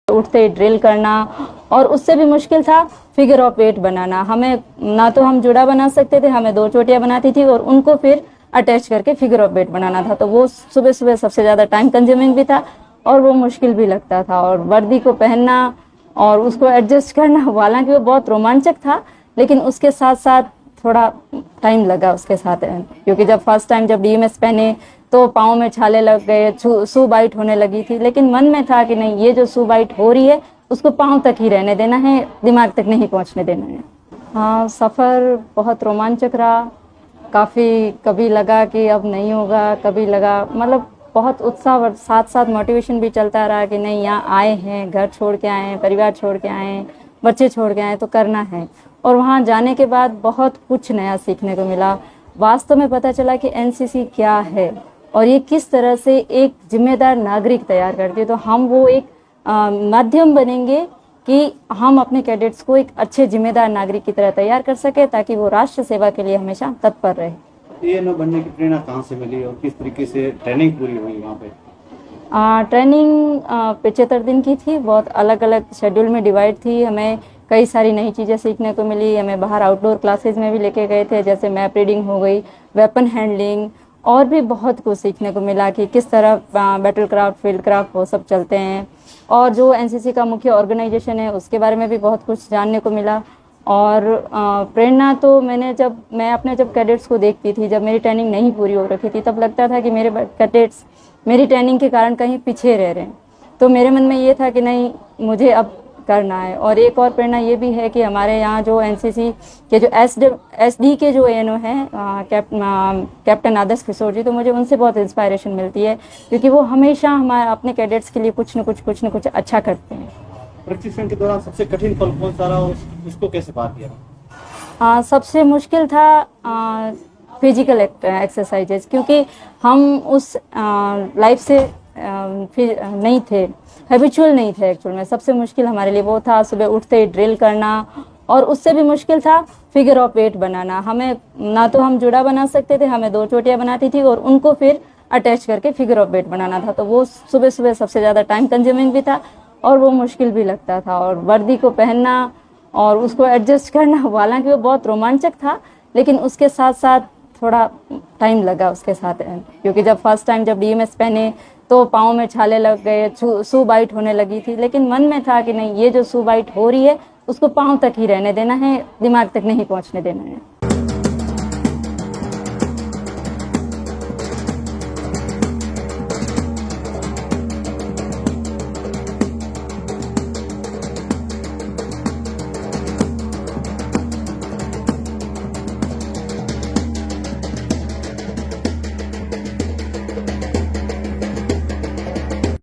उठते ही ड्रिल करना, और उससे भी मुश्किल था फिगर ऑफ 8 बनाना। हमें ना तो हम जुड़ा बना सकते थे, हमें 2 चोटियाँ बनाती थी और उनको फिर अटैच करके फिगर ऑफ 8 बनाना था। तो वो सुबह सुबह सबसे ज़्यादा टाइम कंज्यूमिंग भी था और वो मुश्किल भी लगता था। और वर्दी को पहनना और उसको एडजस्ट करना, हालांकि वो बहुत रोमांचक था, लेकिन उसके साथ साथ थोड़ा टाइम लगा उसके साथ, क्योंकि जब फर्स्ट टाइम जब डीएमएस पहने तो पाँव में छाले लग गए, सू बाइट होने लगी थी, लेकिन मन में था कि नहीं, ये जो सू बाइट हो रही है उसको पाँव तक ही रहने देना है, दिमाग तक नहीं पहुंचने देना है। हाँ, सफ़र बहुत रोमांचक रहा। काफ़ी कभी लगा कि अब नहीं होगा, कभी लगा मतलब बहुत उत्साह और साथ साथ मोटिवेशन भी चलता रहा कि नहीं, यहाँ आए हैं, घर छोड़ के आए हैं, परिवार छोड़ के आए हैं, बच्चे छोड़ के आए हैं, तो करना है। और वहाँ जाने के बाद बहुत कुछ नया सीखने को मिला। वास्तव में पता चला कि एनसीसी क्या है और ये किस तरह से एक जिम्मेदार नागरिक तैयार करती है। तो हम वो एक माध्यम बनेंगे कि हम अपने कैडेट्स को एक अच्छे जिम्मेदार नागरिक की तरह तैयार कर सके, ताकि वो राष्ट्र सेवा के लिए हमेशा तत्पर रहे। एएनओ बनने की प्रेरणा कहाँ से मिली और किस तरीके से ट्रेनिंग पूरी हुई वहाँ पे? ट्रेनिंग 75 दिन की थी, बहुत अलग अलग शेड्यूल में डिवाइड थी। हमें कई सारी नई चीज़ें सीखने को मिली। हमें बाहर आउटडोर क्लासेस में भी लेके गए थे, जैसे मैप रीडिंग हो गई, वेपन हैंडलिंग, और भी बहुत कुछ सीखने को मिला कि किस तरह बैटल क्राफ्ट, फील्ड क्राफ्ट वो सब चलते हैं। और जो एनसीसी का मुख्य ऑर्गेनाइजेशन है उसके बारे में भी बहुत कुछ जानने को मिला। और प्रेरणा तो मैं अपने जब कैडेट्स को देखती थी, जब मेरी ट्रेनिंग नहीं पूरी हो रखी थी, तब लगता था कि मेरे कैडेट्स मेरी ट्रेनिंग के कारण कहीं पीछे रह रहे हैं। तो मेरे मन में ये था कि नहीं, मुझे अब करना है। और एक और प्रेरणा ये भी है कि हमारे यहाँ जो एनसीसी के जो एसडी के जो एएनओ हैं, कैप्टन आदर्श किशोर जी, तो मुझे उनसे बहुत इंस्पायरेशन मिलती है, क्योंकि वो हमेशा हमारे अपने कैडेट्स के लिए कुछ न कुछ अच्छा करते हैं। प्रशिक्षण के दौरान सबसे कठिन पल कौन सा रहा और उसको कैसे पार किया? सबसे मुश्किल था फिजिकल एक्सरसाइजेज, क्योंकि हम उस लाइफ से नहीं थे, हैबिचुअल नहीं थे एक्चुअल में। सबसे मुश्किल हमारे लिए वो था सुबह उठते ही ड्रिल करना, और उससे भी मुश्किल था फिगर ऑफ 8 बनाना। हमें ना तो हम जुड़ा बना सकते थे, हमें 2 चोटियाँ बनाती थी और उनको फिर अटैच करके फिगर ऑफ 8 बनाना था। तो वो सुबह सुबह सबसे ज़्यादा टाइम कंज्यूमिंग भी था और वो मुश्किल भी लगता था। और वर्दी को पहनना और उसको एडजस्ट करना, हालांकि वो बहुत रोमांचक था, लेकिन उसके साथ साथ थोड़ा टाइम लगा उसके साथ, क्योंकि जब फर्स्ट टाइम जब डीएमएस पहने तो पाँव में छाले लग गए, सू बाइट होने लगी थी, लेकिन मन में था कि नहीं, ये जो सू बाइट हो रही है उसको पाँव तक ही रहने देना है, दिमाग तक नहीं पहुंचने देना है।